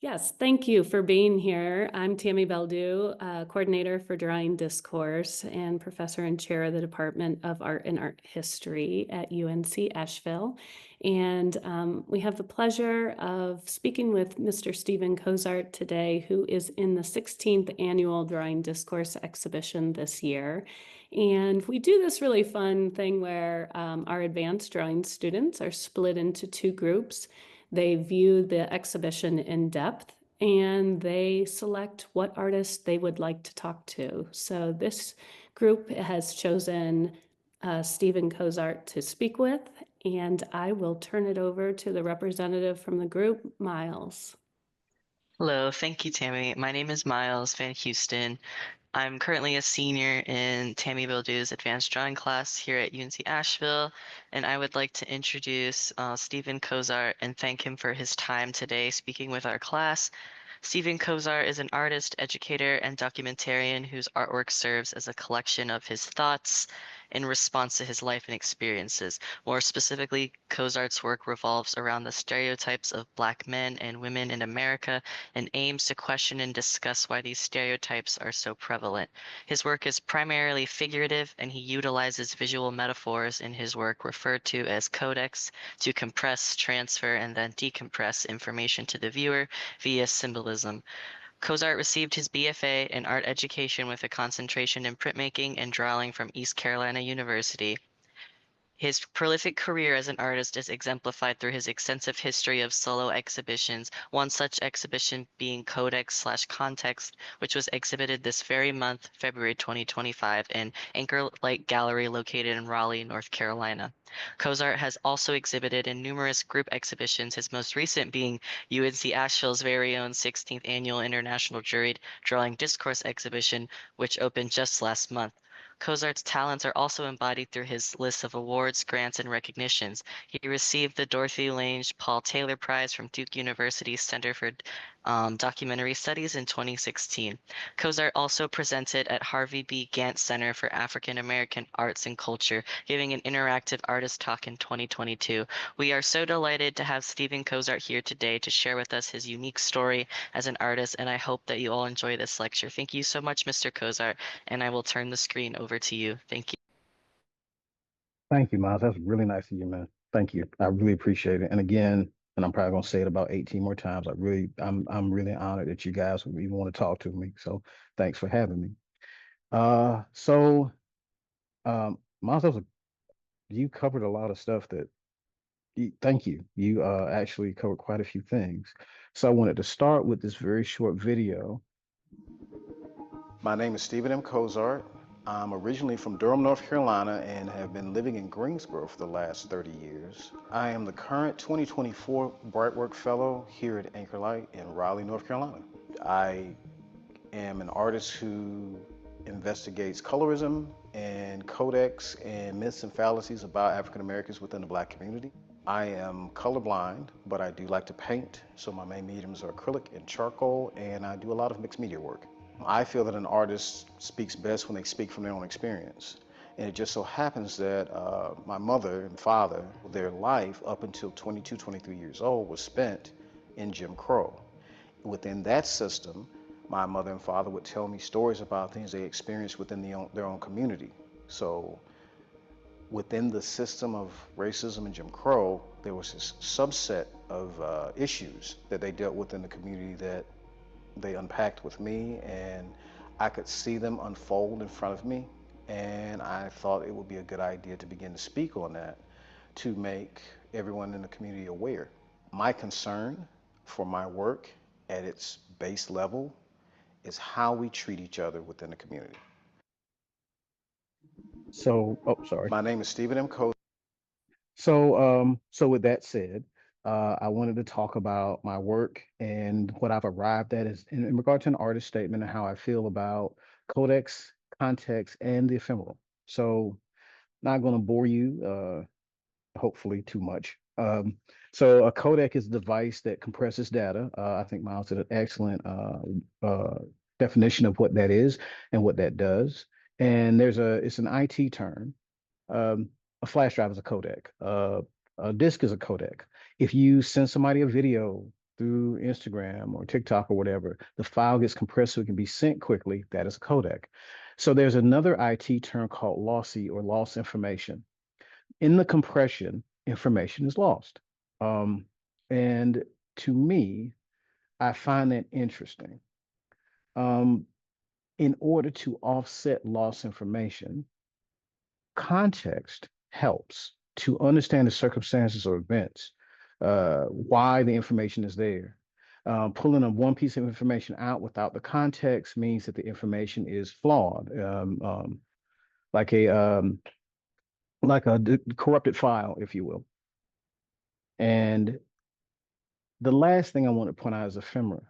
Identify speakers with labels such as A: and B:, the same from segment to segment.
A: Yes, thank you for being here. I'm Tammy Beldew, coordinator for Drawing Discourse and professor and chair of the Department of Art and Art History at UNC Asheville. And we have the pleasure of speaking with Mr. Stephen Cozart today, who is in the 16th annual Drawing Discourse exhibition this year. And we do this really fun thing where our advanced drawing students are split into two groups. They view the exhibition in depth and they select what artist they would like to talk to. So this group has chosen Stephen Cozart to speak with, and I will turn it over to the representative from the group, Miles.
B: Hello, thank you, Tammy. My name is Miles Van Houston. I'm currently a senior in Tammy Bildew's advanced drawing class here at UNC Asheville, and I would like to introduce Stephen Cozart and thank him for his time today speaking with our class. Stephen Cozart is an artist, educator, and documentarian whose artwork serves as a collection of his thoughts in response to his life and experiences. More specifically, Cozart's work revolves around the stereotypes of Black men and women in America and aims to question and discuss why these stereotypes are so prevalent. His work is primarily figurative, and he utilizes visual metaphors in his work referred to as codex to compress, transfer, and then decompress information to the viewer via symbolism. Cozart received his BFA in art education with a concentration in printmaking and drawing from East Carolina University. His prolific career as an artist is exemplified through his extensive history of solo exhibitions, one such exhibition being Codex/Context, which was exhibited this very month, February 2025, in Anchor Light Gallery located in Raleigh, North Carolina. Cozart has also exhibited in numerous group exhibitions, his most recent being UNC Asheville's very own 16th Annual International Juried Drawing Discourse exhibition, which opened just last month. Cozart's talents are also embodied through his list of awards, grants, and recognitions. He received the Dorothy Lange Paul Taylor Prize from Duke University's Center for Documentary Studies in 2016. Cozart also presented at Harvey B. Gantt Center for African American Arts and Culture, giving an interactive artist talk in 2022. We are so delighted to have Stephen Cozart here today to share with us his unique story as an artist, and I hope that you all enjoy this lecture. Thank you so much, Mr. Cozart, and I will turn the screen over to you. Thank you.
C: Thank you, Miles. That's really nice of you, man. Thank you. I really appreciate it. And again, and I'm probably gonna say it about 18 more times. I'm really honored that you guys would even want to talk to me. So thanks for having me. Uh, so Miles, you covered a lot of stuff thank you. You actually covered quite a few things. So I wanted to start with this very short video. My name is Stephen M. Cozart. I'm originally from Durham, North Carolina, and have been living in Greensboro for the last 30 years. I am the current 2024 Brightwork Fellow here at Anchor Light in Raleigh, North Carolina. I am an artist who investigates colorism and codex and myths and fallacies about African Americans within the Black community. I am colorblind, but I do like to paint, so my main mediums are acrylic and charcoal, and I do a lot of mixed media work. I feel that an artist speaks best when they speak from their own experience. And it just so happens that my mother and father, their life up until 22, 23 years old was spent in Jim Crow. Within that system, my mother and father would tell me stories about things they experienced within their own community. So within the system of racism and Jim Crow, there was this subset of issues that they dealt with in the community that they unpacked with me, and I could see them unfold in front of me. And I thought it would be a good idea to begin to speak on that to make everyone in the community aware. My concern for my work at its base level is how we treat each other within the community. Sorry. My name is Stephen M. Cozart. So with that said, I wanted to talk about my work and what I've arrived at is in regard to an artist statement and how I feel about codex, context, and the ephemeral. So not going to bore you, hopefully too much. So a codec is a device that compresses data. I think Miles did an excellent definition of what that is and what that does. And it's an IT term. A flash drive is a codec. A disk is a codec. If you send somebody a video through Instagram or TikTok or whatever, the file gets compressed so it can be sent quickly. That is a codec. So there's another IT term called lossy or loss information. In the compression, information is lost. And to me, I find that interesting. Um, in order to offset lost information, context helps to understand the circumstances or events, why the information is there. Pulling a one piece of information out without the context means that the information is flawed, like a corrupted file, if you will. And the last thing I want to point out is ephemera.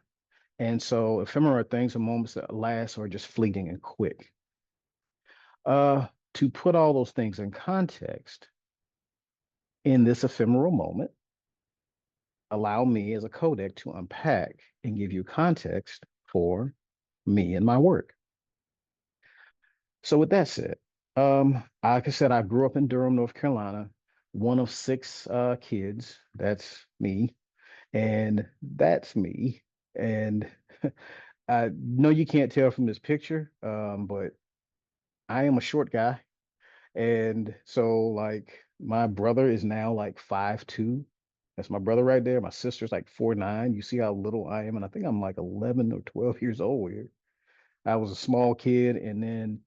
C: And so ephemera are things or moments that last or are just fleeting and quick. To put all those things in context, in this ephemeral moment, allow me as a codec to unpack and give you context for me and my work. So with that said, like I said, I grew up in Durham, North Carolina, one of six kids. That's me. And that's me. And I know you can't tell from this picture, but I am a short guy. And so like my brother is now like 5'2". That's my brother right there. My sister's like 4'9". You see how little I am. And I think I'm like 11 or 12 years old here. I was a small kid. And then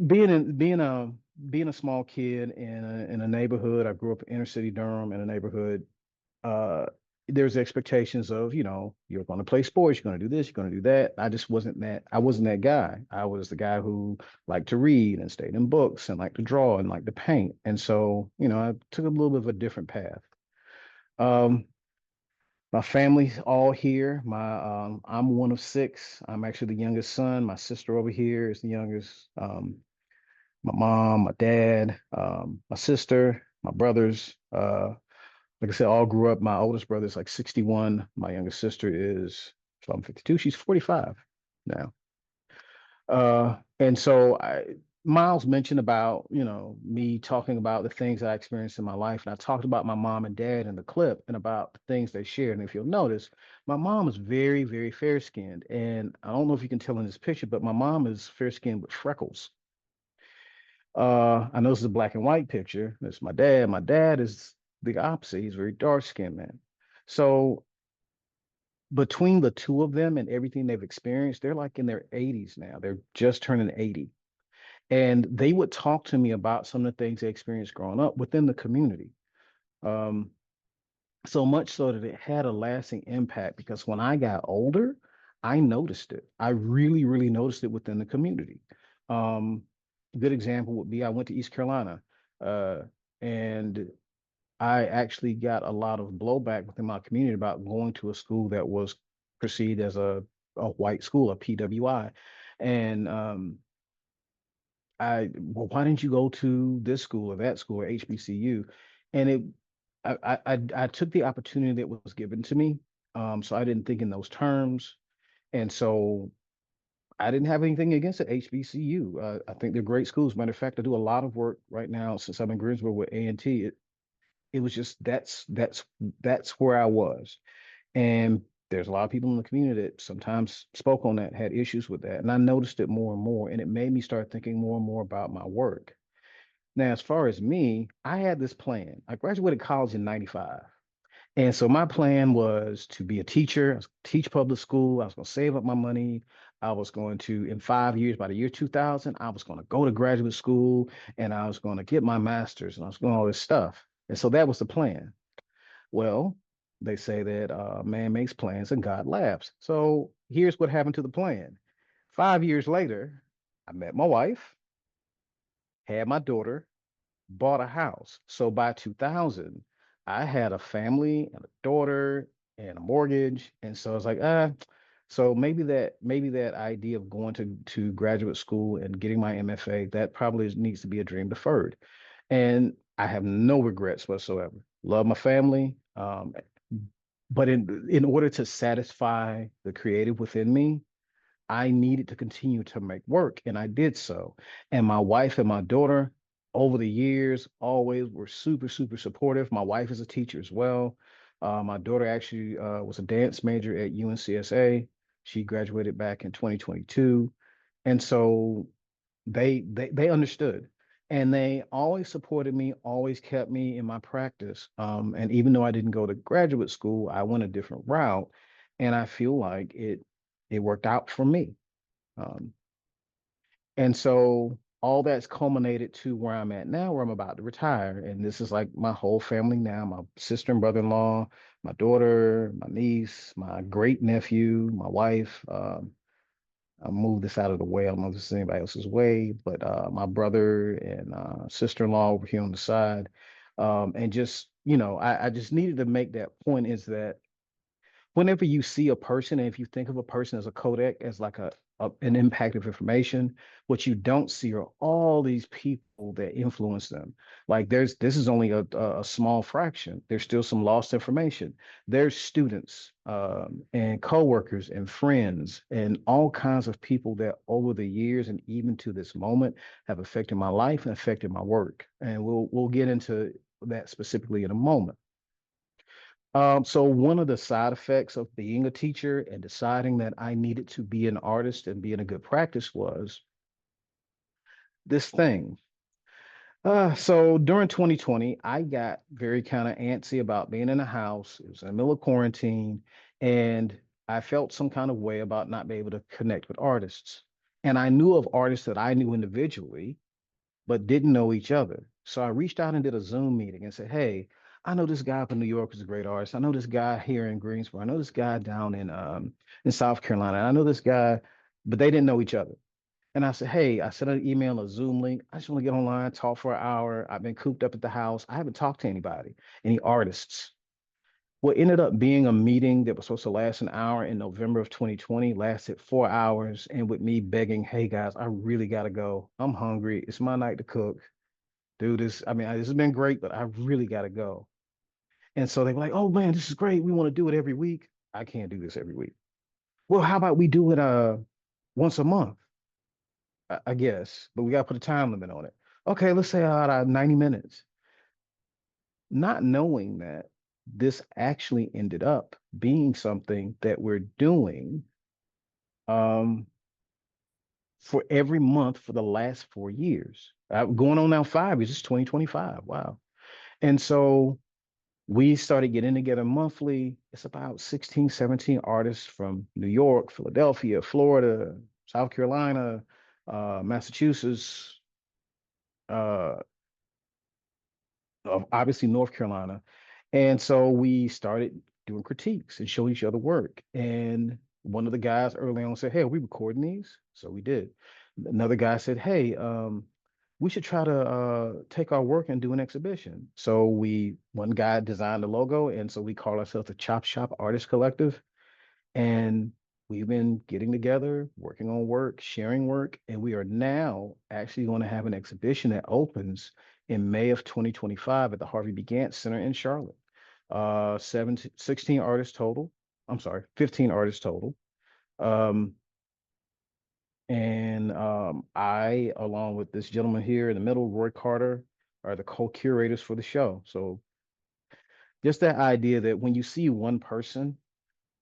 C: being a small kid in a neighborhood, I grew up in inner city Durham in a neighborhood. Uh, there's expectations of, you're going to play sports, you're going to do this, you're going to do that. I wasn't that guy. I was the guy who liked to read and stayed in books and liked to draw and liked to paint. And so, I took a little bit of a different path. Um, my family's all here. I'm one of six. I'm actually the youngest son. My sister over here is the youngest. My mom, my dad, my sister, my brothers. Like I said, all grew up. My oldest brother is like 61. My youngest sister so I'm 52. She's 45 now. And so Miles mentioned about, me talking about the things that I experienced in my life. And I talked about my mom and dad in the clip and about the things they shared. And if you'll notice, my mom is very, very fair skinned. And I don't know if you can tell in this picture, but my mom is fair skinned with freckles. I know this is a black and white picture. That's my dad. My dad is the opposite. He's a very dark skinned man. So between the two of them and everything they've experienced, they're like in their 80s now. They're just turning 80. And they would talk to me about some of the things they experienced growing up within the community. Um, so much so that it had a lasting impact because when I got older, I noticed it. I really, really noticed it within the community. A good example would be I went to East Carolina, and I actually got a lot of blowback within my community about going to a school that was perceived as a white school, a PWI. And well, why didn't you go to this school or that school or HBCU? And I took the opportunity that was given to me. So I didn't think in those terms. And so I didn't have anything against the HBCU. I think they're great schools. Matter of fact, I do a lot of work right now since I'm in Greensboro with A&T. It was just that's where I was. And there's a lot of people in the community that sometimes spoke on that, had issues with that. And I noticed it more and more. And it made me start thinking more and more about my work. Now, as far as me, I had this plan. I graduated college in 95. And so my plan was to be a teacher, I was teach public school. I was going to save up my money. I was going to, in 5 years, by the year 2000, I was going to go to graduate school and I was going to get my master's and I was going all this stuff. And so that was the plan. Well, they say that man makes plans and God laughs. So here's what happened to the plan. 5 years later, I met my wife, had my daughter, bought a house. So by 2000, I had a family and a daughter and a mortgage. And so I was like, so maybe that idea of going to graduate school and getting my MFA, that probably needs to be a dream deferred. And I have no regrets whatsoever. Love my family. But in order to satisfy the creative within me, I needed to continue to make work, and I did so. And my wife and my daughter, over the years, always were super, super supportive. My wife is a teacher as well. My daughter actually was a dance major at UNCSA. She graduated back in 2022. And so they understood, and they always supported me, always kept me in my practice. And even though I didn't go to graduate school, I went a different route, and I feel like it worked out for me. Um, and so all that's culminated to where I'm at now, where I'm about to retire. And this is like my whole family now, my sister and brother-in-law, my daughter, my niece, my great nephew, my wife. I'll move this out of the way. I don't know if this is anybody else's way, but my brother and sister-in-law over here on the side. And just, I just needed to make that point is that whenever you see a person, and if you think of a person as a codec, as like an impact of information, what you don't see are all these people that influence them. Like this is only a small fraction. There's still some lost information. There's students and coworkers and friends and all kinds of people that over the years and even to this moment have affected my life and affected my work. And we'll get into that specifically in a moment. So one of the side effects of being a teacher and deciding that I needed to be an artist and be in a good practice was this thing. So during 2020, I got very kind of antsy about being in the house. It was in the middle of quarantine, and I felt some kind of way about not being able to connect with artists. And I knew of artists that I knew individually, but didn't know each other. So I reached out and did a Zoom meeting and said, "Hey, I know this guy up in New York is a great artist. I know this guy here in Greensboro. I know this guy down in South Carolina. I know this guy," but they didn't know each other. And I said, "Hey," I sent an email, a Zoom link. I just want to get online, talk for an hour. I've been cooped up at the house. I haven't talked to anybody, any artists. What ended up being a meeting that was supposed to last an hour in November of 2020 lasted 4 hours. And with me begging, "Hey guys, I really got to go. I'm hungry. It's my night to cook. Dude, this has been great, but I really got to go." And so they were like, "Oh man, this is great. We want to do it every week." I can't do this every week. "Well, how about we do it once a month?" I guess, but we got to put a time limit on it. "Okay, let's say out of 90 minutes." Not knowing that this actually ended up being something that we're doing um, for every month for the last 4 years. Going on now 5 years. It's 2025. Wow. And so we started getting together monthly. It's about 16, 17 artists from New York, Philadelphia, Florida, South Carolina, Massachusetts, uh, obviously North Carolina. And so we started doing critiques and showing each other work. And one of the guys early on said, "Hey, are we recording these?" So we did. Another guy said, "Hey, we should try to take our work and do an exhibition." So one guy designed the logo, and so we call ourselves the Chop Shop Artist Collective. And we've been getting together, working on work, sharing work, and we are now actually going to have an exhibition that opens in May of 2025 at the Harvey B. Gantt Center in Charlotte. 16 artists total. I'm sorry, 15 artists total. Um, and I, along with this gentleman here in the middle, Roy Carter, are the co-curators for the show. So just that idea that when you see one person,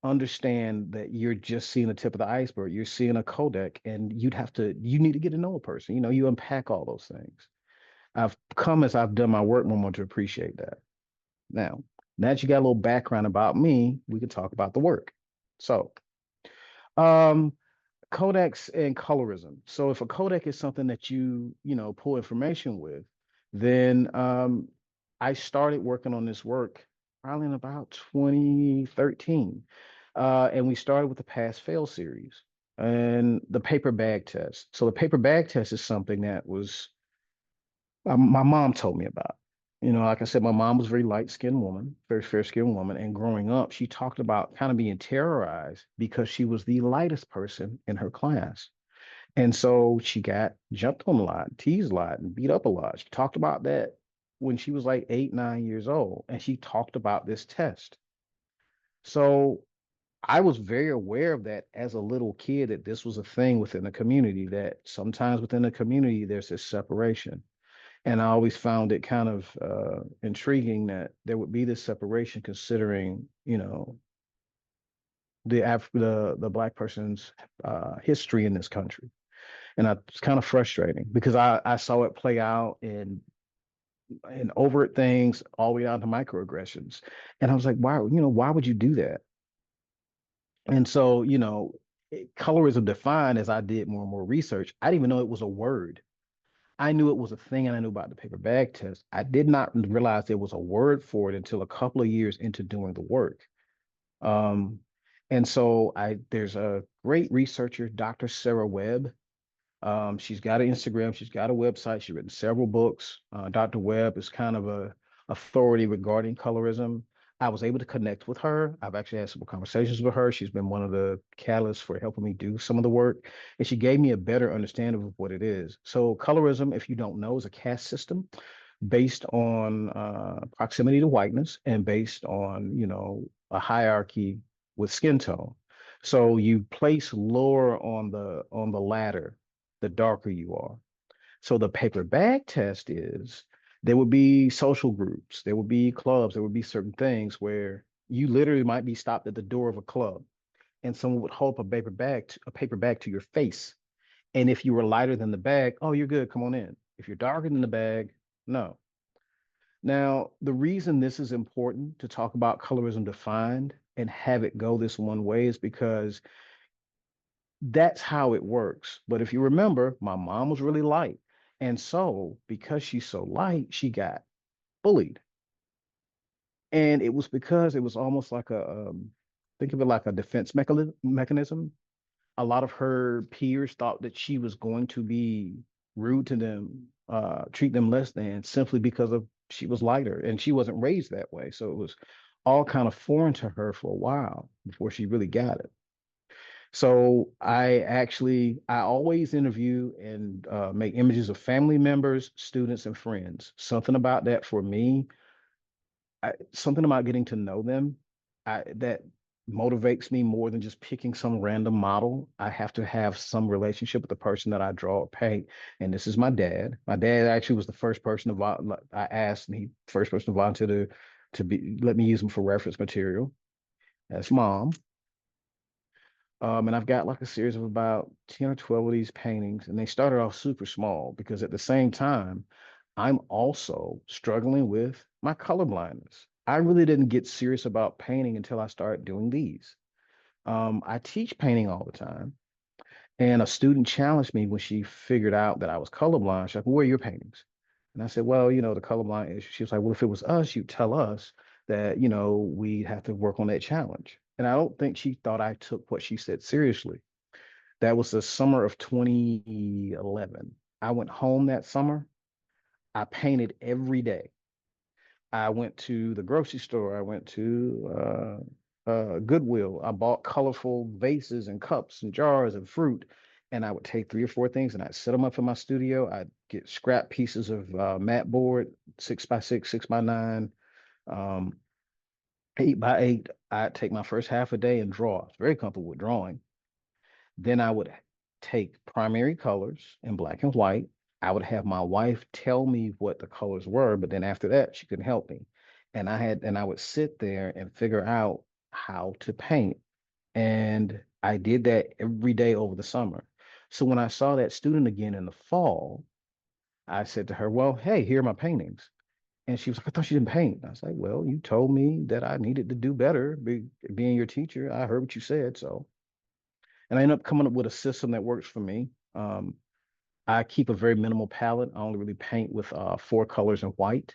C: understand that you're just seeing the tip of the iceberg. You're seeing a codec, and you need to get to know a person. You unpack all those things. I've come as I've done my work more to appreciate that. Now that you got a little background about me, we can talk about the work. So, um, codecs and colorism. So if a codec is something that pull information with, then I started working on this work probably in about 2013. And we started with the pass fail series and the paper bag test. So the paper bag test is something that was my mom told me about. Like I said, my mom was a very light-skinned woman, very fair-skinned woman. And growing up, she talked about kind of being terrorized because she was the lightest person in her class. And so she got jumped on a lot, teased a lot, and beat up a lot. She talked about that when she was like 8, 9 years old. And she talked about this test. So I was very aware of that as a little kid, that this was a thing within the community, that sometimes within the community, there's this separation. And I always found it kind of intriguing that there would be this separation, considering, you know, the black person's history in this country. And it's kind of frustrating because I saw it play out in overt things all the way down to microaggressions. And I was like, why, why would you do that? And so, colorism defined, as I did more and more research, I didn't even know it was a word. I knew it was a thing, and I knew about the paper bag test. I did not realize there was a word for it until a couple of years into doing the work. Um, and so there's a great researcher, Dr. Sarah Webb. She's got an Instagram, she's got a website, she's written several books. Dr. Webb is kind of a authority regarding colorism. I was able to connect with her. I've actually had some conversations with her. She's been one of the catalysts for helping me do some of the work, and she gave me a better understanding of what it is. So, colorism, if you don't know, is a caste system based on proximity to whiteness and based on, a hierarchy with skin tone. So you place lower on the ladder, the darker you are. So the paper bag test is there would be social groups, there would be clubs, there would be certain things where you literally might be stopped at the door of a club and someone would hold a paper bag to your face. And if you were lighter than the bag, oh, you're good, come on in. If you're darker than the bag, no. Now, the reason this is important to talk about colorism defined and have it go this one way is because that's how it works. But if you remember, my mom was really light. And so, because she's so light, she got bullied. And it was because it was almost like think of it like a defense mechanism. A lot of her peers thought that she was going to be rude to them, treat them less than simply because of she was lighter and she wasn't raised that way. So it was all kind of foreign to her for a while before she really got it. So I always interview and make images of family members, students, and friends. Something about that for me, something about getting to know them, that motivates me more than just picking some random model. I have to have some relationship with the person that I draw or paint. And this is my dad. My dad actually was the first person I asked, and he first person to volunteer to be let me use him for reference material. That's mom. And I've got like a series of about 10 or 12 of these paintings, and they started off super small because at the same time, I'm also struggling with my color blindness. I really didn't get serious about painting until I started doing these. I teach painting all the time, and a student challenged me when she figured out that I was colorblind. She's like, "Well, where are your paintings?" And I said, "Well, the colorblind issue." She was like, "Well, if it was us, you'd tell us that, we'd have to work on that challenge." And I don't think she thought I took what she said seriously. That was the summer of 2011. I went home that summer. I painted every day. I went to the grocery store. I went to Goodwill. I bought colorful vases and cups and jars and fruit. And I would take three or four things and I'd set them up in my studio. I'd get scrap pieces of mat board, 6x6, 6x9, um, 8x8. I'd take my first half a day and draw. I was very comfortable with drawing. Then I would take primary colors in black and white. I would have my wife tell me what the colors were, but then after that, she couldn't help me. And I would sit there and figure out how to paint. And I did that every day over the summer. So when I saw that student again in the fall, I said to her, "Well, hey, here are my paintings." And she was like, "I thought you didn't paint." I was like, "Well, you told me that I needed to do better, being your teacher. I heard what you said, so." And I ended up coming up with a system that works for me. I keep a very minimal palette. I only really paint with four colors in white.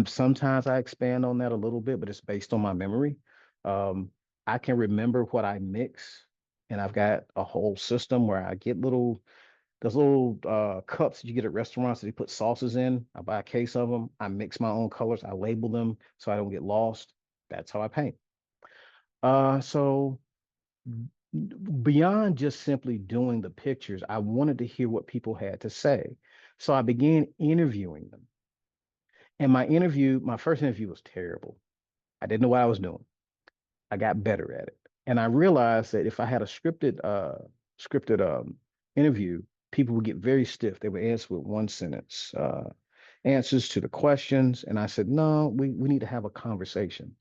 C: Sometimes I expand on that a little bit, but it's based on my memory. Um, I can remember what I mix, and I've got a whole system where I get those little cups that you get at restaurants that they put sauces in. I buy a case of them. I mix my own colors. I label them so I don't get lost. That's how I paint. So beyond just simply doing the pictures, I wanted to hear what people had to say. So I began interviewing them. And my first interview was terrible. I didn't know what I was doing. I got better at it. And I realized that if I had a scripted interview, people would get very stiff. They would answer with one sentence. answers to the questions. And I said, no, we need to have a conversation.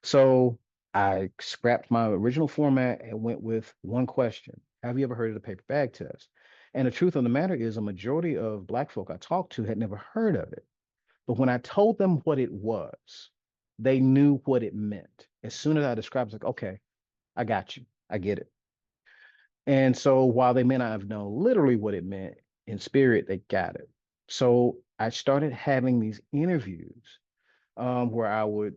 C: So I scrapped my original format and went with one question. Have you ever heard of the paper bag test? And the truth of the matter is, a majority of Black folk I talked to had never heard of it. But when I told them what it was, they knew what it meant. As soon as I described it, like, okay, I got you. I get it. And so while they may not have known literally what it meant, in spirit, they got it. So I started having these interviews where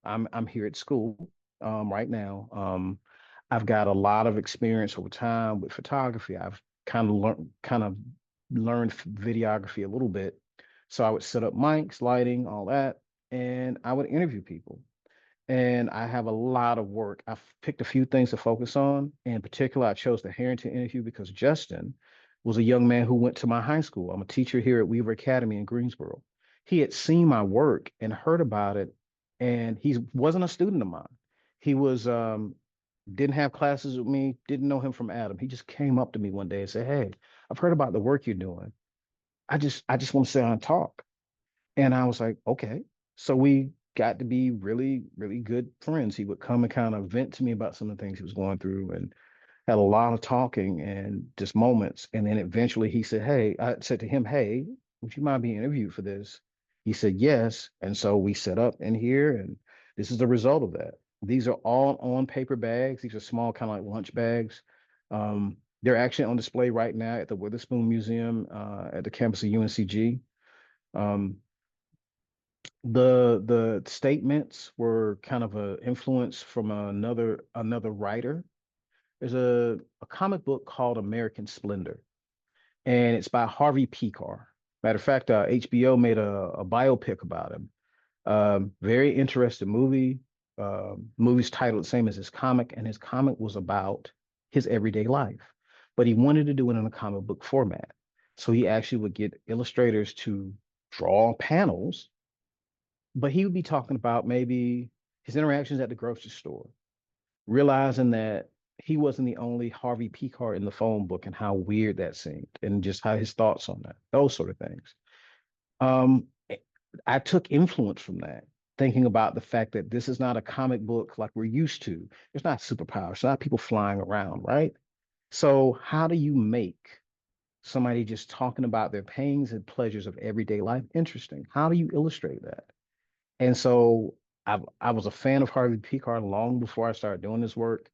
C: I'm here at school right now. I've got a lot of experience over time with photography. I've kind of learned videography a little bit. So I would set up mics, lighting, all that, and I would interview people. And I have a lot of work. I've picked a few things to focus on. In particular, I chose the Harrington interview because Justin was a young man who went to my high school. I'm a teacher here at Weaver Academy in Greensboro. He had seen my work and heard about it, and he wasn't a student of mine. He was didn't have classes with me, didn't know him from Adam. He just came up to me one day and said, "Hey, I've heard about the work you're doing. I just want to sit down and talk." And I was like, okay. So we got to be really, really good friends. He would come and kind of vent to me about some of the things he was going through and had a lot of talking and just moments. And then eventually he said, hey, I said to him, hey, would you mind being interviewed for this? He said, yes. And so we set up in here, and this is the result of that. These are all on paper bags. These are small, kind of like lunch bags. They're actually on display right now at the Witherspoon Museum at the campus of UNCG. Um, the statements were kind of a influence from another writer. There's a comic book called American Splendor, and it's by Harvey Pekar. Matter of fact, HBO made a biopic about him. Very interesting movie. Movie's titled the same as his comic, and his comic was about his everyday life, but he wanted to do it in a comic book format. So he actually would get illustrators to draw panels, but he would be talking about maybe his interactions at the grocery store, realizing that he wasn't the only Harvey Pekar in the phone book and how weird that seemed, and just how his thoughts on that, those sort of things. Um, I took influence from that, thinking about the fact that this is not a comic book like we're used to. There's not superpowers, it's not people flying around, right? So, how do you make somebody just talking about their pains and pleasures of everyday life interesting? How do you illustrate that? And so I was a fan of Harvey Pekar long before I started doing this work.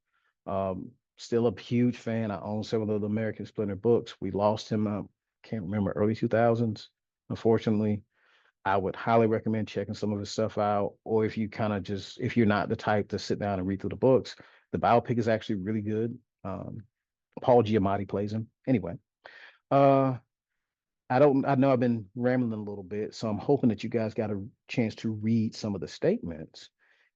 C: Still a huge fan. I own several of the American Splendor books. We lost him, can't remember, early 2000s, unfortunately. I would highly recommend checking some of his stuff out. Or if you kind of just, if you're not the type to sit down and read through the books, the biopic is actually really good. Paul Giamatti plays him. Anyway, uh, I know I've been rambling a little bit, so I'm hoping that you guys got a chance to read some of the statements.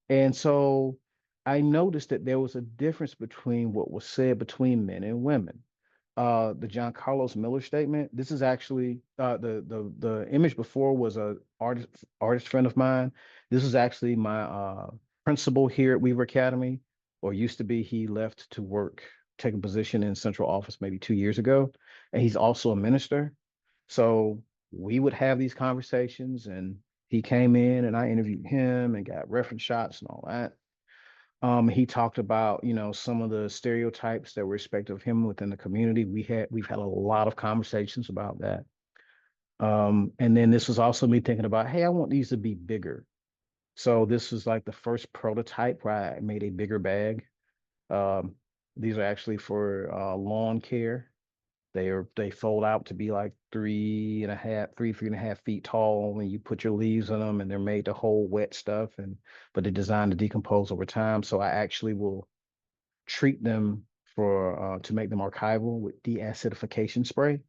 C: And so I noticed that there was a difference between what was said between men and women. The John Carlos Miller statement. This is actually the image before was a artist friend of mine. This is actually my principal here at Weaver Academy, or used to be. He left to work, take a position in central office maybe 2 years ago, and he's also a minister. So we would have these conversations, and he came in and I interviewed him and got reference shots and all that. He talked about, some of the stereotypes that were expected of him within the community. We've had a lot of conversations about that. And then this was also me thinking about, hey, I want these to be bigger. So this was like the first prototype where I made a bigger bag. Um, these are actually for lawn care. They fold out to be like 3.5 feet tall, and you put your leaves in them, and they're made to hold wet stuff, but they're designed to decompose over time. So I actually will treat them for to make them archival with deacidification spray,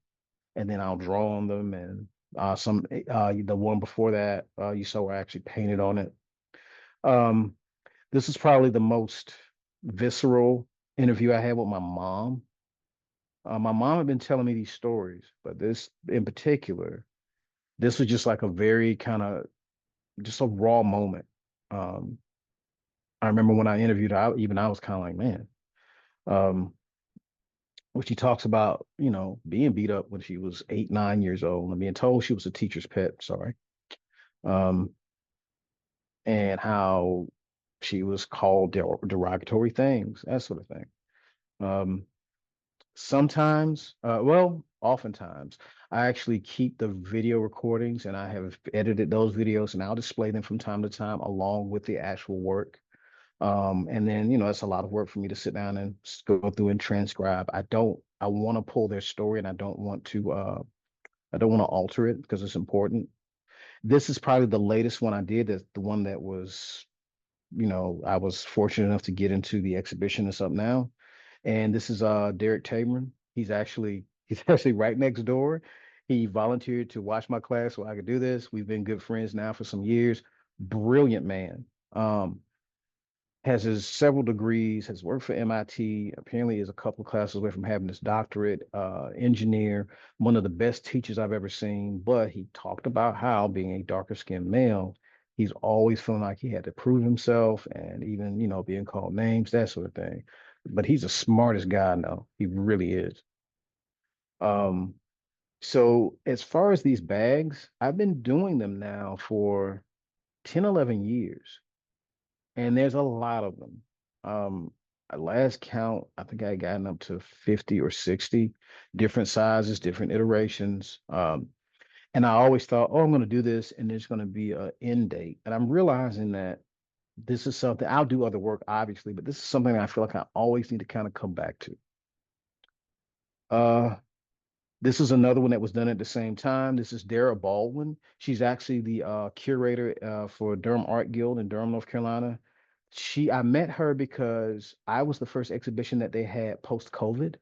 C: and then I'll draw on them. And the one before that you saw were actually painted on it. Um, this is probably the most visceral interview I had with my mom. My mom had been telling me these stories, but this in particular, this was just like a very kind of just a raw moment. Um, I remember when I interviewed her, even I was kind of like, man, um, where she talks about, being beat up when she was 8, 9 years old and being told she was a teacher's pet. Sorry. Um, and how she was called derogatory things, that sort of thing. Um, Sometimes, oftentimes, I actually keep the video recordings and I have edited those videos and I'll display them from time to time along with the actual work. And then, it's a lot of work for me to sit down and go through and transcribe. I want to pull their story and I don't want to alter it because it's important. This is probably the latest one I did, the one that was, I was fortunate enough to get into the exhibition that's up now. And this is Derek Taborn. He's actually right next door. He volunteered to watch my class so I could do this. We've been good friends now for some years. Brilliant man. Has his several degrees, has worked for MIT, apparently is a couple of classes away from having his doctorate, engineer, one of the best teachers I've ever seen. But he talked about how being a darker skinned male, he's always feeling like he had to prove himself and even, being called names, that sort of thing. But he's the smartest guy I know. He really is. Um, so as far as these bags, I've been doing them now for 10, 11 years and there's a lot of them. At last count, I think I had gotten up to 50 or 60 different sizes, different iterations. And I always thought, oh, I'm going to do this and there's going to be an end date. And I'm realizing that this is something I'll do other work, obviously, but this is something I feel like I always need to kind of come back to. Uh, This is another one that was done at the same time. This is Dara Baldwin. She's actually the curator for Durham Art Guild in Durham, North Carolina. I met her because I was the first exhibition that they had post COVID.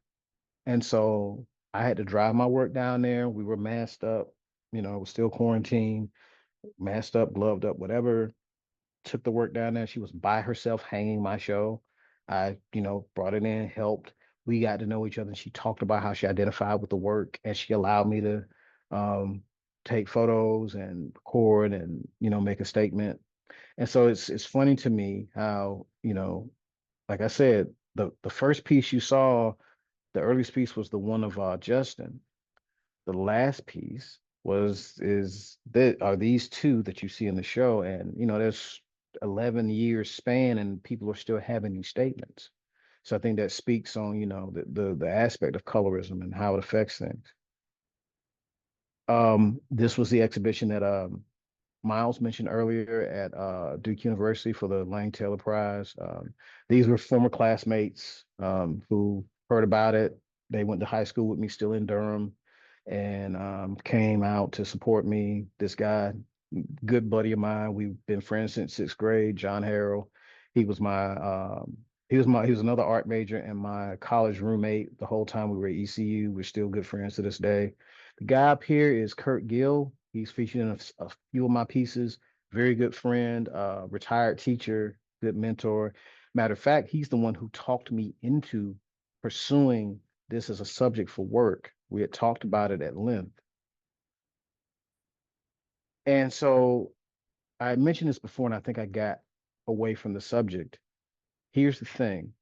C: And so I had to drive my work down there. We were masked up, it was still quarantined, masked up, gloved up, whatever. Took the work down there. She was by herself hanging my show. I, brought it in, helped. We got to know each other. And she talked about how she identified with the work and she allowed me to um, take photos and record and, make a statement. And so it's funny to me how, like I said, the first piece you saw, the earliest piece was the one of Justin. The last piece are these two that you see in the show, and there's 11 years span, and people are still having these statements. So I think that speaks on the aspect of colorism and how it affects things. This was the exhibition that Miles mentioned earlier at Duke University for the Lang Taylor Prize. These were former classmates who heard about it. They went to high school with me, still in Durham, and came out to support me. This guy, good buddy of mine, we've been friends since sixth grade. John Harrell, he was my he was another art major and my college roommate the whole time we were at ECU. We're still good friends to this day. The guy up here is Kurt Gill. He's featured in a few of my pieces. Very good friend, retired teacher, good mentor. Matter of fact, he's the one who talked me into pursuing this as a subject for work. We had talked about it at length. And so I mentioned this before, and I think I got away from the subject. Here's the thing.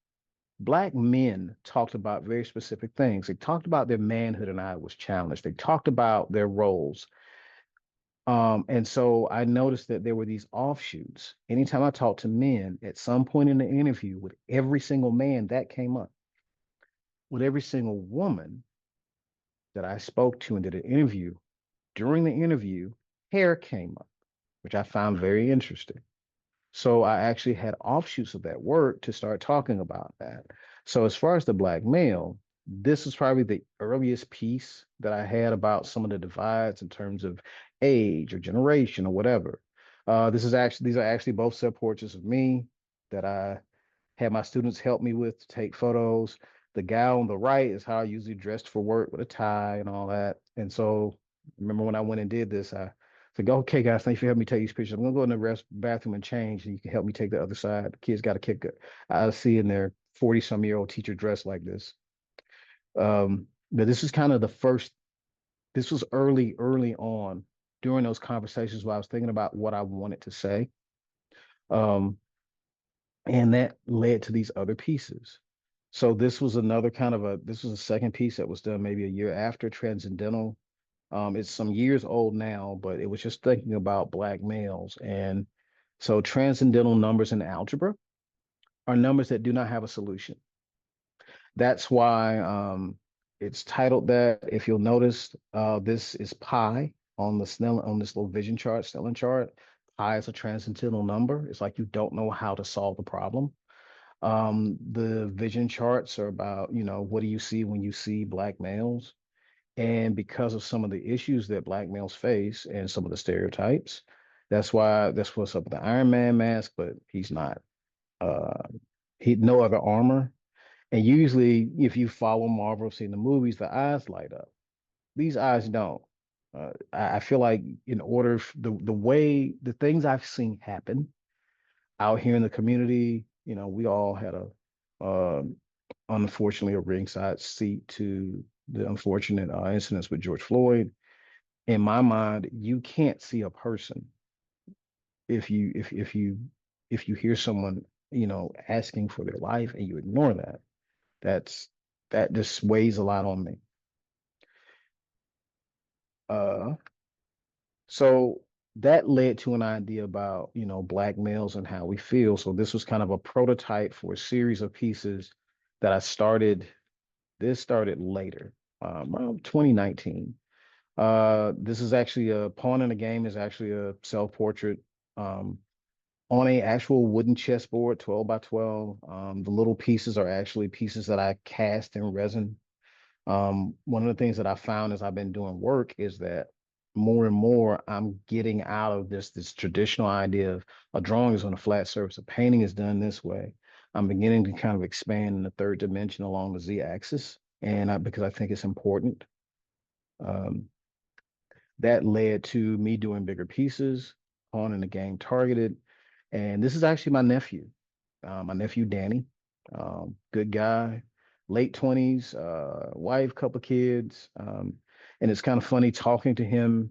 C: Black men talked about very specific things. They talked about their manhood and I was challenged. They talked about their roles. And so I noticed that there were these offshoots. Anytime I talked to men, at some point in the interview, with every single man, that came up. With every single woman that I spoke to and did an interview, during the interview, hair came up, which I found very interesting. So I actually had offshoots of that work to start talking about that. So as far as the Black male, this is probably the earliest piece that I had about some of the divides in terms of age or generation or whatever. These are actually both self-portraits of me that I had my students help me with to take photos. The guy on the right is how I usually dressed for work with a tie and all that. And so remember when I went and did this, I said, okay, guys, thanks for helping me take these pictures. I'm gonna go in the bathroom and change, and you can help me take the other side. The kids got a kick out of seeing their 40-some-year-old teacher dressed like this. But this is kind of the first, this was early on during those conversations where I was thinking about what I wanted to say. Um, and that led to these other pieces. So this was another kind of this was a second piece that was done maybe a year after Transcendental. It's some years old now, but it was just thinking about black males. And so transcendental numbers in algebra are numbers that do not have a solution. That's why it's titled that. If you'll notice, this is pi on the Snellen on this little vision chart, Snellen chart. Pi is a transcendental number. It's like you don't know how to solve the problem. The vision charts are about, what do you see when you see black males? And because of some of the issues that black males face and some of the stereotypes, that's what's up with the Iron Man mask, but he's not. Uh, he no other armor. And usually, if you follow Marvel, seen the movies, the eyes light up. These eyes don't. I feel like in order the way the things I've seen happen out here in the community, we all had um unfortunately a ringside seat to the unfortunate incidents with George Floyd. In my mind, you can't see a person if you hear someone asking for their life and you ignore that. That's that just weighs a lot on me. Uh, so that led to an idea about, black males and how we feel. So this was kind of a prototype for a series of pieces that I started. This started later, around 2019. This is actually a pawn in the game is actually a self-portrait um, on a actual wooden chessboard, 12 by 12. The little pieces are actually pieces that I cast in resin. One of the things that I found as I've been doing work is that more and more I'm getting out of this traditional idea of a drawing is on a flat surface, a painting is done this way. I'm beginning to kind of expand in the third dimension along the z-axis, because I think it's important. Um, that led to me doing bigger pieces on in the game targeted, and this is actually my nephew Danny, good guy, late 20s, wife, couple of kids. And it's kind of funny talking to him.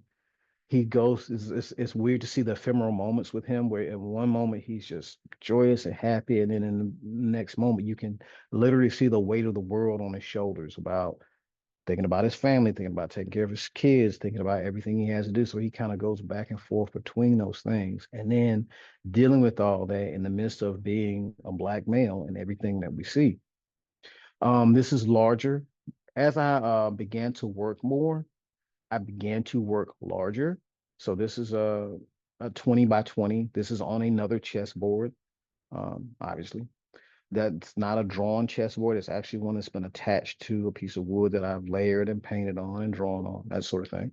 C: He goes, it's weird to see the ephemeral moments with him where in one moment he's just joyous and happy. And then in the next moment, you can literally see the weight of the world on his shoulders about thinking about his family, thinking about taking care of his kids, thinking about everything he has to do. So he kind of goes back and forth between those things. And then dealing with all that in the midst of being a black male and everything that we see. This is larger. As I began to work more, I began to work larger. So this is a 20 by 20. This is on another chessboard, obviously. That's not a drawn chessboard. It's actually one that's been attached to a piece of wood that I've layered and painted on and drawn on, that sort of thing.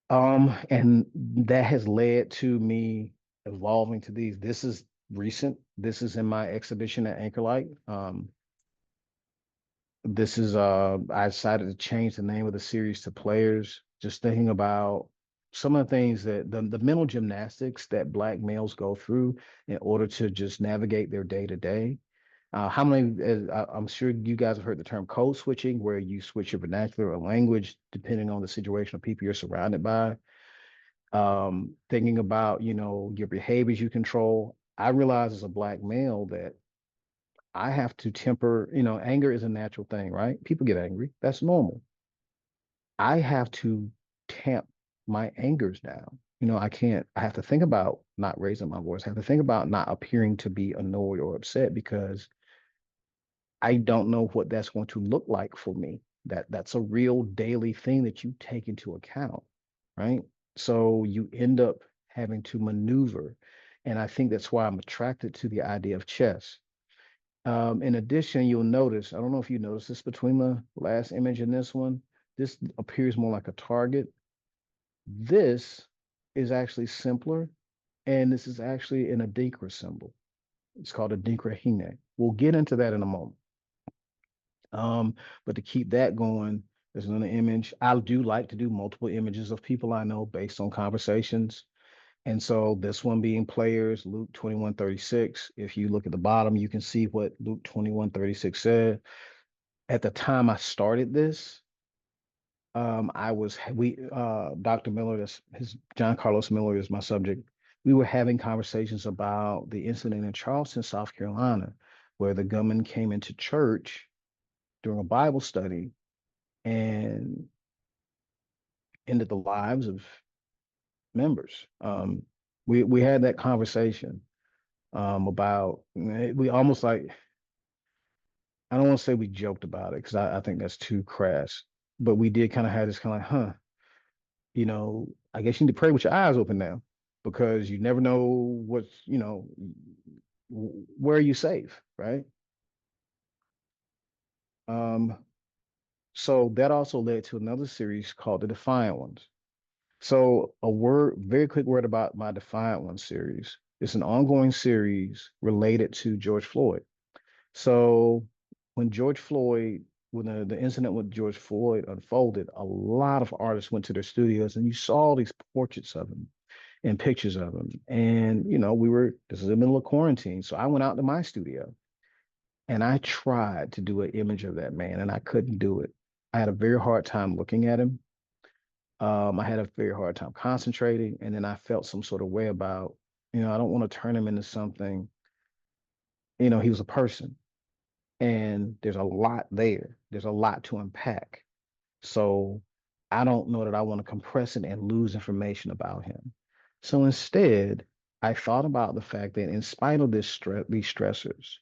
C: And that has led to me evolving to these. This is recent. This is in my exhibition at Anchorlight. This is I decided to change the name of the series to Players, just thinking about some of the things that the mental gymnastics that black males go through in order to just navigate their day to day. How many, I'm sure you guys have heard the term code switching, where you switch your vernacular or language depending on the situation of people you're surrounded by. Thinking about, your behaviors you control. I realize as a black male that I have to temper, anger is a natural thing, right? People get angry. That's normal. I have to tamp my angers down. I have to think about not raising my voice. I have to think about not appearing to be annoyed or upset because I don't know what that's going to look like for me. That's a real daily thing that you take into account, right? So you end up having to maneuver. And I think that's why I'm attracted to the idea of chess. In addition, you'll notice, I don't know if you noticed this between the last image and this one, this appears more like a target. This is actually simpler, and this is actually an Adinkra symbol. It's called a Dinkrahine. We'll get into that in a moment. But to keep that going, there's another image. I do like to do multiple images of people I know based on conversations. And so this one being Players, Luke 21:36. If you look at the bottom, you can see what Luke 21:36 said. At the time I started this, I was we Dr. Miller, that's his John Carlos Miller is my subject. We were having conversations about the incident in Charleston, South Carolina, where the gunman came into church during a Bible study and ended the lives of members. We had that conversation about we almost like I don't want to say we joked about it because I think that's too crass, but we did kind of have this kind of like, huh, I guess you need to pray with your eyes open now because you never know what's, where are you safe, right? Um, so that also led to another series called The Defiant Ones. So very quick word about my Defiant Ones series. It's an ongoing series related to George Floyd. So when George Floyd, when the incident with George Floyd unfolded, a lot of artists went to their studios and you saw these portraits of him and pictures of him. And, this is the middle of quarantine. So I went out to my studio and I tried to do an image of that man and I couldn't do it. I had a very hard time looking at him. I had a very hard time concentrating. And then I felt some sort of way about, I don't want to turn him into something, he was a person and there's a lot there. There's a lot to unpack. So I don't know that I want to compress it and lose information about him. So instead, I thought about the fact that in spite of these stressors,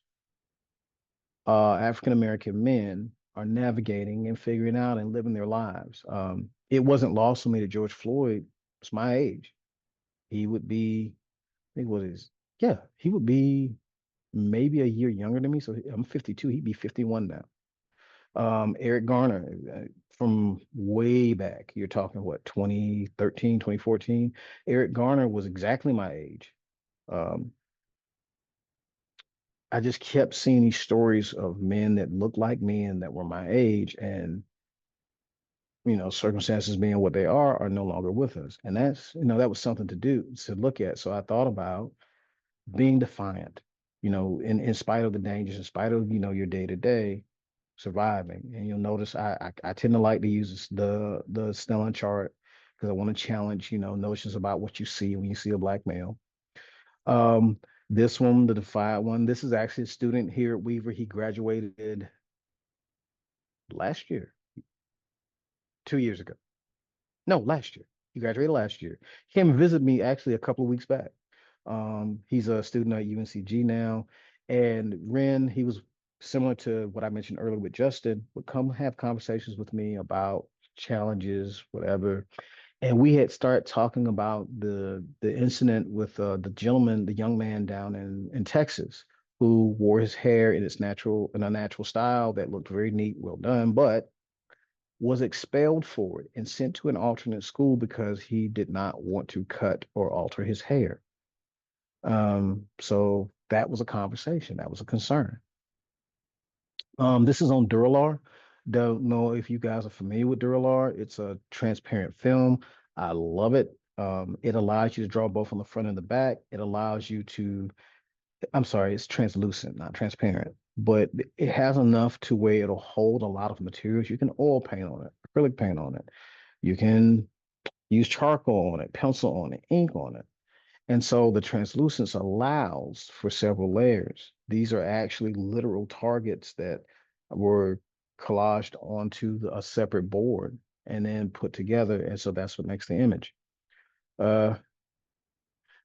C: African American men are navigating and figuring out and living their lives. It wasn't lost on me that George Floyd was my age. He would be, I think what is, yeah, he would be maybe a year younger than me. So I'm 52. He'd be 51 now. Eric Garner from way back, you're talking what, 2013, 2014. Eric Garner was exactly my age. Um, I just kept seeing these stories of men that looked like me and that were my age, and circumstances being what they are no longer with us. And that was something to look at. So I thought about being defiant, in spite of the dangers, in spite of, your day to day surviving. And you'll notice I tend to like to use the Snellen chart because I want to challenge, notions about what you see when you see a black male. Um, this one, the defiant one, this is actually a student here at Weaver. He graduated last year, 2 years ago. No, last year. He graduated last year. He came and visited me actually a couple of weeks back. He's a student at UNCG now. And Ren, he was similar to what I mentioned earlier with Justin, would come have conversations with me about challenges, whatever. And we had started talking about the incident with the gentleman, the young man down in Texas, who wore his hair in a natural style that looked very neat, well done, but was expelled for it and sent to an alternate school because he did not want to cut or alter his hair. So that was a conversation. That was a concern. This is on Duralar. Don't know if you guys are familiar with Duralar. It's a transparent film. I love it. It allows you to draw both on the front and the back. It allows you to, I'm sorry, it's translucent, not transparent, but it has enough to where it'll hold a lot of materials. You can oil paint on it, acrylic paint on it. You can use charcoal on it, pencil on it, ink on it. And so the translucence allows for several layers. These are actually literal targets that were collaged onto a separate board and then put together. And so that's what makes the image. Uh,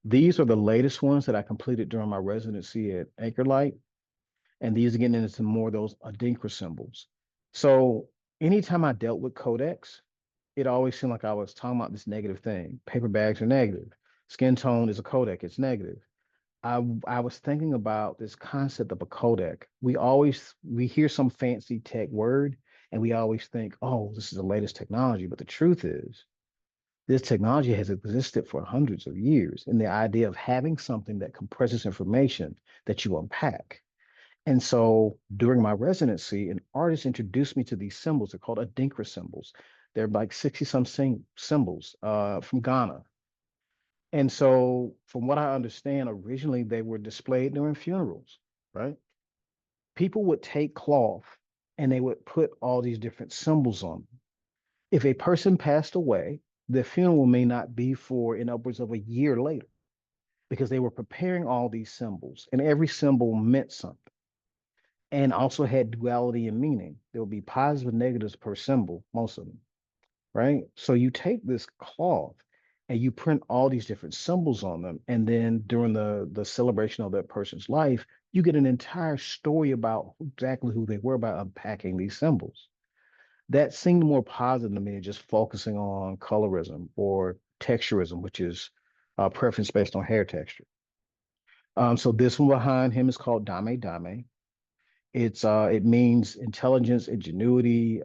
C: these are the latest ones that I completed during my residency at Anchor Light. And these are getting into more of those Adinkra symbols. So anytime I dealt with codex, it always seemed like I was talking about this negative thing. Paper bags are negative. Skin tone is a codec, it's negative. I was thinking about this concept of a codec. We hear some fancy tech word and we always think, oh, this is the latest technology. But the truth is, this technology has existed for hundreds of years. And the idea of having something that compresses information that you unpack. And so during my residency, an artist introduced me to these symbols. They're called Adinkra symbols. They're like 60 some symbols from Ghana. And so, from what I understand, originally they were displayed during funerals, right? People would take cloth and they would put all these different symbols on them. If a person passed away, the funeral may not be for in upwards of a year later because they were preparing all these symbols and every symbol meant something. and also had duality in meaning. There will be positive and negatives per symbol, most of them, right? So you take this cloth and you print all these different symbols on them, and then during the celebration of that person's life, you get an entire story about exactly who they were by unpacking these symbols. That seemed more positive to me than just focusing on colorism or texturism, which is preference based on hair texture. So this one behind him is called Dame Dame. It means intelligence, ingenuity,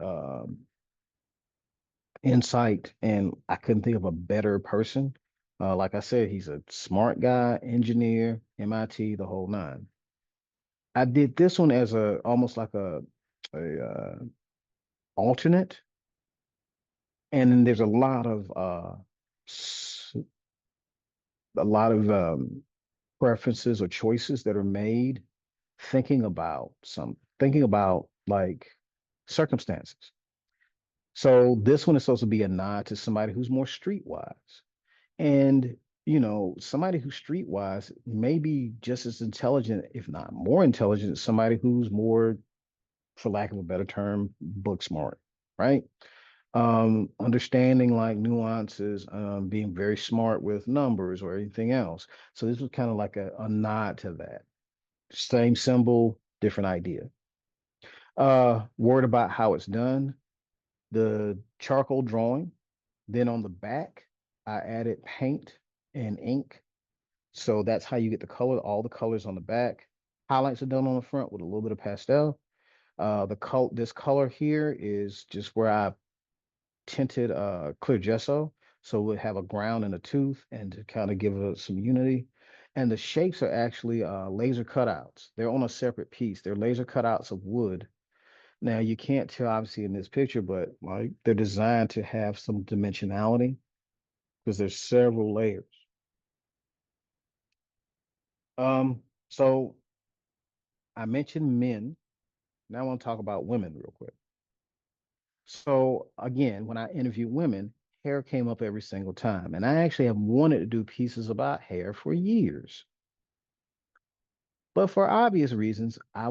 C: insight, and I couldn't think of a better person. Like I said, he's a smart guy, engineer, MIT, the whole nine. I did this one as a almost like a alternate, and then there's s- a lot of preferences or choices that are made thinking about like circumstances. So this one is supposed to be a nod to somebody who's more streetwise. And, somebody who's streetwise may be just as intelligent, if not more intelligent, as somebody who's more, for lack of a better term, book smart, right? Understanding like nuances, being very smart with numbers or anything else. So this was kind of like a nod to that. Same symbol, different idea. Word about how it's done. The charcoal drawing. Then on the back, I added paint and ink. So that's how you get the color, all the colors on the back. Highlights are done on the front with a little bit of pastel. This color here is just where I tinted clear gesso. So we'll have a ground and a tooth and to kind of give it some unity. And the shapes are actually laser cutouts. They're on a separate piece. They're laser cutouts of wood. Now you can't tell obviously in this picture, but like they're designed to have some dimensionality because there's several layers. So I mentioned men. Now I want to talk about women real quick. So again, when I interview women, hair came up every single time. And I actually have wanted to do pieces about hair for years. But for obvious reasons, I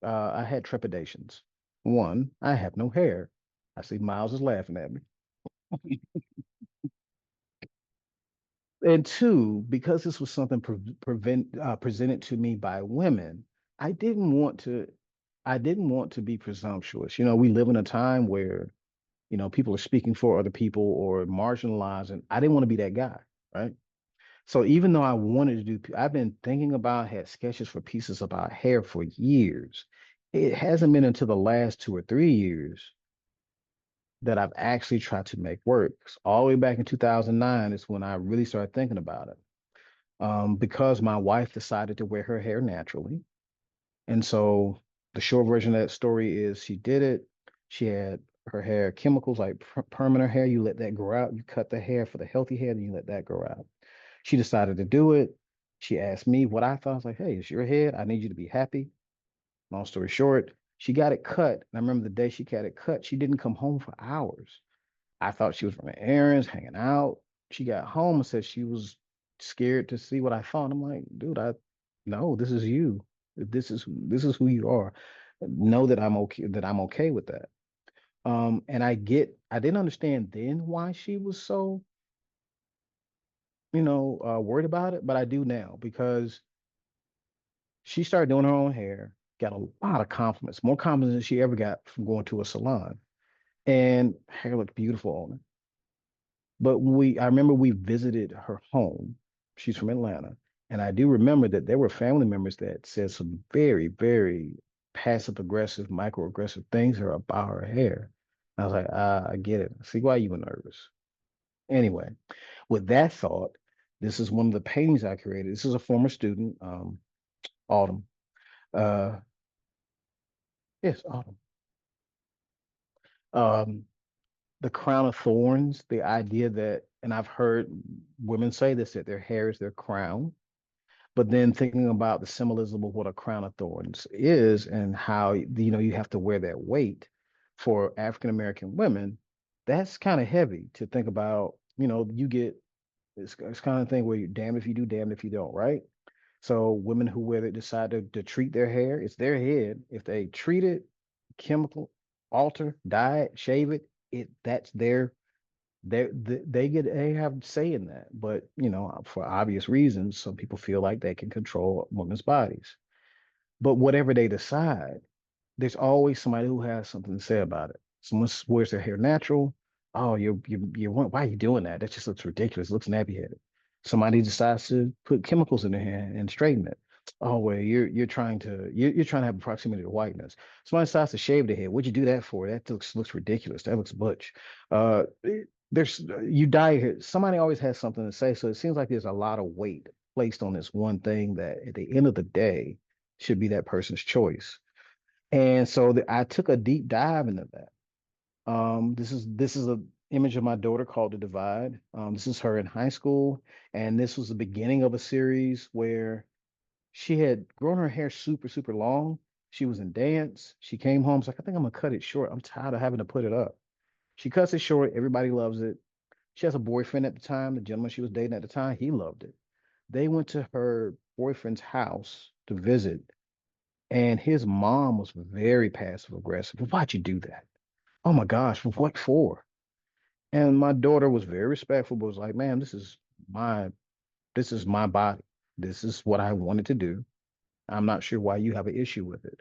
C: had trepidations. One, I have no hair. I see Miles is laughing at me. And two, because this was something presented to me by women, I didn't want to, I didn't want to be presumptuous. We live in a time where people are speaking for other people or marginalizing. I didn't want to be that guy, right? So even though I wanted to I've been thinking about, had sketches for pieces about hair for years. It hasn't been until the last 2 or 3 years that I've actually tried to make work. All the way back in 2009 is when I really started thinking about it. Because my wife decided to wear her hair naturally. And so the short version of that story is she did it. She had her hair chemicals like permanent hair. You let that grow out. You cut the hair for the healthy hair, then you let that grow out. She decided to do it. She asked me what I thought. I was like, hey, it's your head. I need you to be happy. Long story short, she got it cut. And I remember the day she got it cut, she didn't come home for hours. I thought she was running errands, hanging out. She got home and said she was scared to see what I thought. I'm like, dude, I no, this is you. This is who you are. Know that I'm okay with that. And I didn't understand then why she was so, worried about it, but I do now because she started doing her own hair, got a lot of compliments, more compliments than she ever got from going to a salon. And hair looked beautiful on her. But I remember we visited her home. She's from Atlanta. And I do remember that there were family members that said some very, very passive aggressive, microaggressive things to her about her hair. I was like, I get it. I see why you were nervous. Anyway, with that thought, this is one of the paintings I created. This is a former student, Autumn. Uh, yes, Autumn. Um, the crown of thorns, the idea that, and I've heard women say this, that their hair is their crown. But then thinking about the symbolism of what a crown of thorns is and how you have to wear that weight for African American women, that's kind of heavy to think about. You get it's kind of thing where you're damned if you do, damned if you don't, right? So women who wear it decide to treat their hair, it's their head. If they treat it, chemical, alter, dye it, shave it, that's they have say in that. But for obvious reasons, some people feel like they can control women's bodies. But whatever they decide, there's always somebody who has something to say about it. Someone wears their hair natural. Oh, why are you doing that? That just looks ridiculous. It looks nappy headed. Somebody decides to put chemicals in their hair and straighten it. Oh, well, you're trying to have a proximity to whiteness. Somebody decides to shave their head. What'd you do that for? That looks ridiculous. That looks butch. There's you dye your hair. Somebody always has something to say. So it seems like there's a lot of weight placed on this one thing that at the end of the day should be that person's choice. And so I took a deep dive into that. This is a image of my daughter called The Divide. This is her in high school, and this was the beginning of a series where she had grown her hair super, super long. She was in dance. She came home. She's like, I think I'm gonna cut it short. I'm tired of having to put it up. She cuts it short. Everybody loves it. She has a boyfriend at the time. The gentleman she was dating at the time, he loved it. They went to her boyfriend's house to visit, and his mom was very passive aggressive. Why'd you do that? Oh my gosh, what for? And my daughter was very respectful, but was like, "Ma'am, my this is my body. This is what I wanted to do. I'm not sure why you have an issue with it."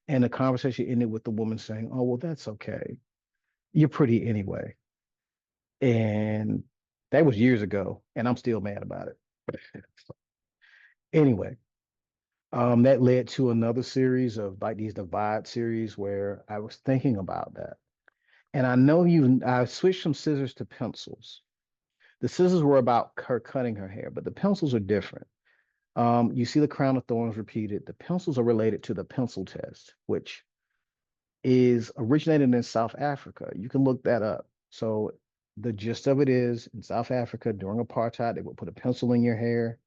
C: And the conversation ended with the woman saying, "Oh, well, that's okay. You're pretty anyway." And that was years ago, and I'm still mad about it. Anyway, that led to another series of like these divide series where I was thinking about that. And I switched from scissors to pencils. The scissors were about her cutting her hair, but the pencils are different. You see the crown of thorns repeated. The pencils are related to the pencil test, which is originated in South Africa. You can look that up. So the gist of it is in South Africa during apartheid, they would put a pencil in your hair.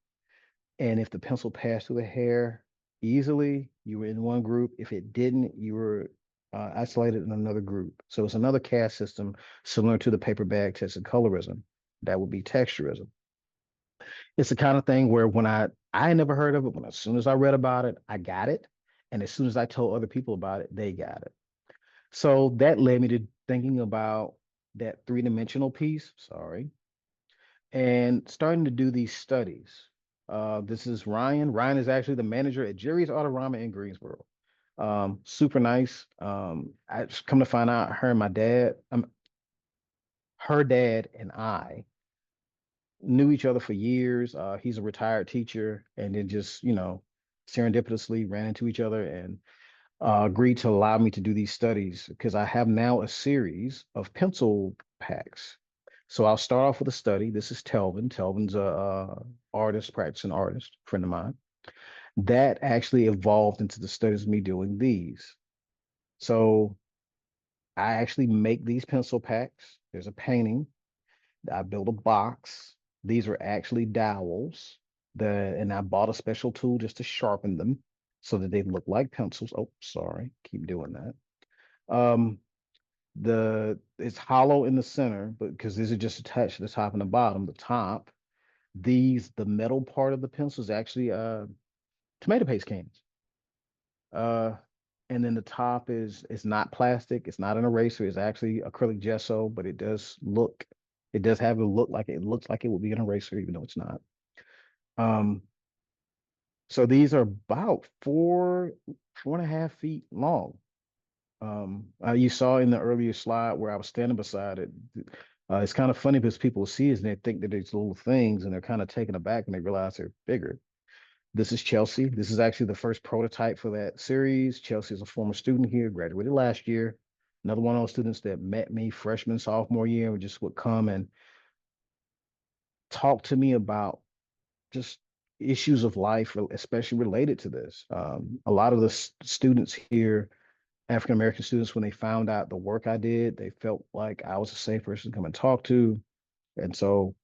C: And if the pencil passed through the hair easily, you were in one group. If it didn't, you were isolated in another group. So it's another caste system similar to the paper bag test and colorism. That would be texturism. It's the kind of thing where I never heard of it, when as soon as I read about it, I got it. And as soon as I told other people about it, they got it. So that led me to thinking about that three-dimensional piece, sorry, and starting to do these studies. This is Ryan. Ryan is actually the manager at Jerry's Autorama in Greensboro. Super nice. I just come to find out her dad and I knew each other for years. He's a retired teacher, and then just, serendipitously ran into each other and agreed to allow me to do these studies because I have now a series of pencil packs. So I'll start off with a study. This is Telvin. Telvin's a artist, practicing artist, friend of mine. That actually evolved into the studies of me doing these. So I actually make these pencil packs. There's a painting. I built a box. These are actually dowels. And I bought a special tool just to sharpen them so that they look like pencils. Oh, sorry, keep doing that. Um, it's hollow in the center, but because these are just attached to the top and the bottom. The top, the metal part of the pencil is actually tomato paste cans. Uh, and then the top is it's not plastic. It's not an eraser. It's actually acrylic gesso, but it does have a look like it looks like it would be an eraser, even though it's not. Um, so these are about 4.5 feet long. You saw in the earlier slide where I was standing beside it. It's kind of funny because people see it and they think that it's little things and they're kind of taken aback and they realize they're bigger. This is Chelsea. This is actually the first prototype for that series. Chelsea is a former student here, graduated last year. Another one of those students that met me freshman, sophomore year, and just would come and talk to me about just issues of life, especially related to this. A lot of the students here, African American students, when they found out the work I did, they felt like I was a safe person to come and talk to. And so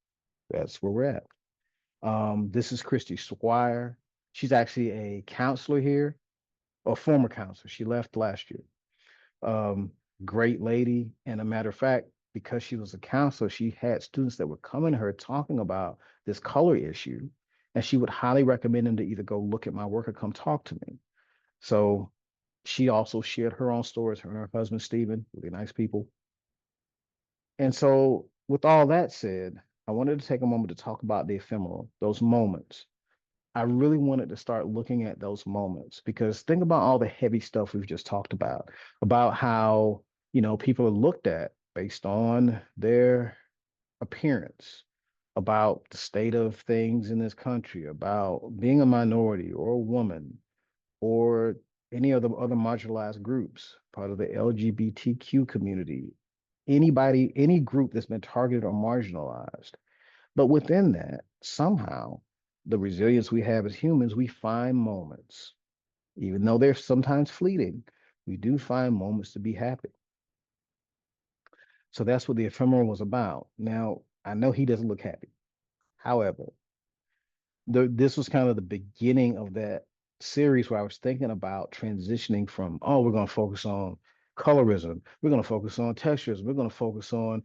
C: that's where we're at. This is Christy Squire. She's actually a counselor here, a former counselor. She left last year. Um, Great lady. And a matter of fact, because she was a counselor, she had students that were coming to her talking about this color issue. and she would highly recommend him to either go look at my work or come talk to me. So she also shared her own stories, her and her husband, Stephen, really nice people. And so, with all that said, I wanted to take a moment to talk about the ephemeral, those moments. I really wanted to start looking at those moments because think about all the heavy stuff we've just talked about how, people are looked at based on their appearance, about the state of things in this country, about being a minority or a woman or any of the other marginalized groups, part of the LGBTQ community, anybody, any group that's been targeted or marginalized. But within that, somehow, the resilience we have as humans, we find moments, even though they're sometimes fleeting, we do find moments to be happy. So that's what the ephemeral was about. Now, I know he doesn't look happy. However, this was kind of the beginning of that series where I was thinking about transitioning from, oh, we're going to focus on colorism, we're going to focus on textures, we're going to focus on,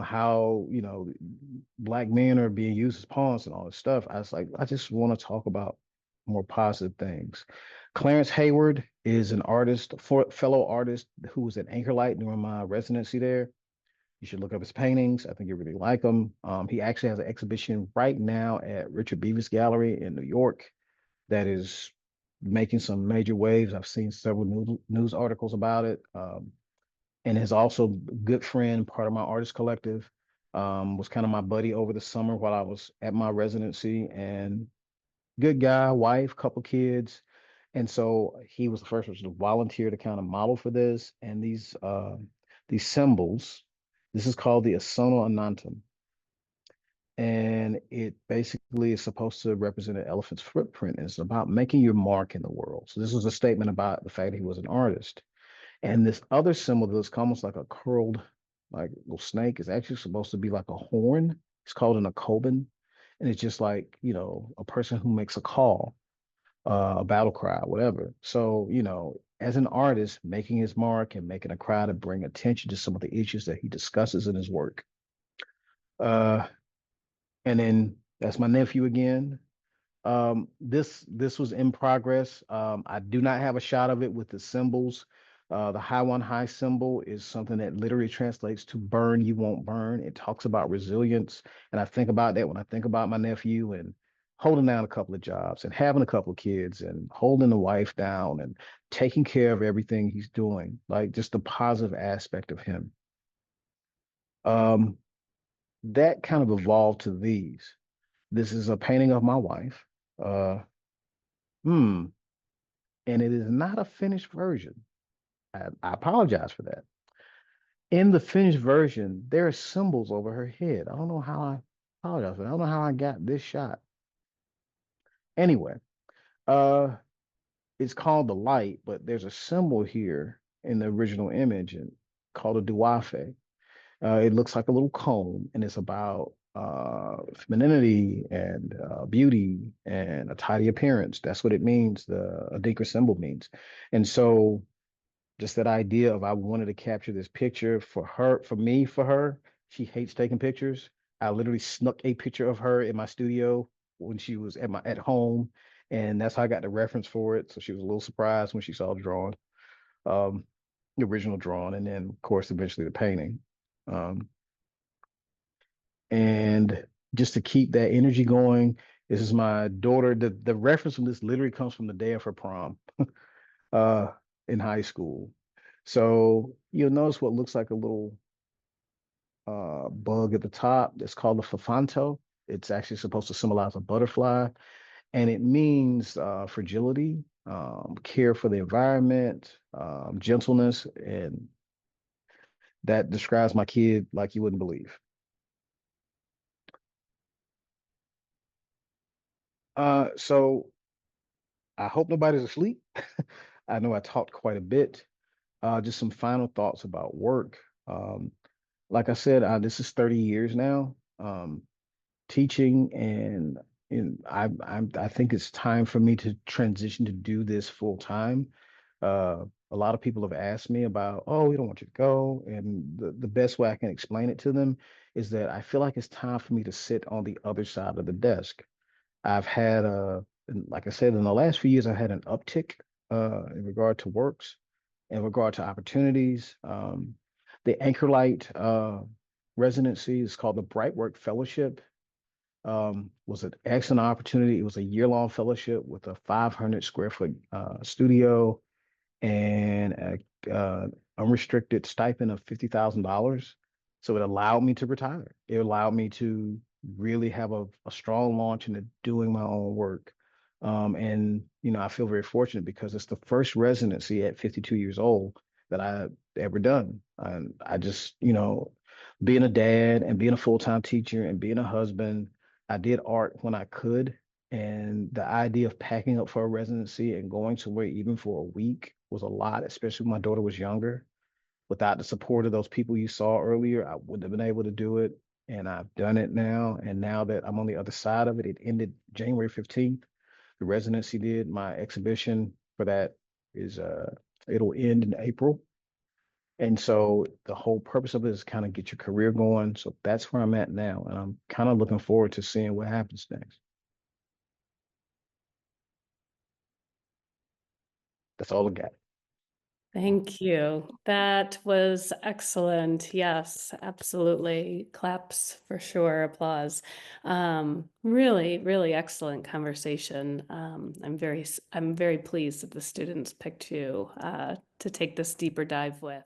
C: how, black men are being used as pawns and all this stuff. I was like, I just want to talk about more positive things. Clarence Hayward is an artist, fellow artist who was at Anchorlight during my residency there. You should look up his paintings. I think you really like them. He actually has an exhibition right now at Richard Beavis Gallery in New York that is making some major waves. I've seen several news articles about it. And is also a good friend, part of my artist collective. Was kind of my buddy over the summer while I was at my residency, and good guy, wife, couple kids. And so he was the first person to volunteer to kind of model for this. And these symbols, this is called the Asono Anantam. And it basically is supposed to represent an elephant's footprint. It's about making your mark in the world. So this was a statement about the fact that he was an artist. And this other symbol that's almost like a curled, like little snake is actually supposed to be like a horn. It's called an akobin. And it's just like, a person who makes a call, a battle cry, whatever. So, as an artist, making his mark and making a cry to bring attention to some of the issues that he discusses in his work. Uh, and then that's my nephew again. This was in progress. I do not have a shot of it with the symbols. The high one high symbol is something that literally translates to burn, you won't burn. It talks about resilience. And I think about that when I think about my nephew and holding down a couple of jobs and having a couple of kids and holding the wife down and taking care of everything he's doing, like just the positive aspect of him. Um, that kind of evolved to these. This is a painting of my wife. Uh, hmm. And it is not a finished version. I apologize for that. In the finished version, there are symbols over her head. I don't know how I apologize for that. I don't know how I got this shot. Anyway, uh, it's called the light, but there's a symbol here in the original image and called a duafe. It looks like a little comb, and it's about femininity and beauty and a tidy appearance. That's what it means. The Adinkra symbol means, and so just that idea of I wanted to capture this picture for her, for me, for her. She hates taking pictures. I literally snuck a picture of her in my studio when she was at home, and that's how I got the reference for it. So she was a little surprised when she saw the drawing, um, the original drawing, and then of course eventually the painting. Um, and just to keep that energy going, this is my daughter. The reference from this literally comes from the day of her prom, uh, in high school. So you'll notice what looks like a little bug at the top. It's called the fafanto. It's actually supposed to symbolize a butterfly, and it means fragility, care for the environment, gentleness, and that describes my kid like you wouldn't believe. So I hope nobody's asleep. I know I talked quite a bit. Just some final thoughts about work. Um, like I said, this is 30 years now, teaching, and I think it's time for me to transition to do this full time. A lot of people have asked me about, oh, we don't want you to go, and the best way I can explain it to them is that I feel like it's time for me to sit on the other side of the desk. I've had like I said, in the last few years, I had an uptick in regard to works, in regard to opportunities. The Anchorlight residency is called the Bright Work Fellowship. Was an excellent opportunity. It was a year-long fellowship with a 500 square foot studio and a unrestricted stipend of $50,000. So it allowed me to retire. It allowed me to really have a strong launch into doing my own work. And I feel very fortunate because it's the first residency at 52 years old that I ever done. And I just, being a dad and being a full-time teacher and being a husband, I did art when I could. And the idea of packing up for a residency and going somewhere even for a week was a lot, especially when my daughter was younger. Without the support of those people you saw earlier, I wouldn't have been able to do it. And I've done it now. And now that I'm on the other side of it, it ended January 15th. The residency did. My exhibition for that is it'll end in April. And so the whole purpose of it is kind of get your career going. So that's where I'm at now. And I'm kind of looking forward to seeing what happens next. That's all I got.
A: Thank you. That was excellent. Yes, absolutely. Claps for sure. Applause. Really, really excellent conversation. I'm very pleased that the students picked you to take this deeper dive with.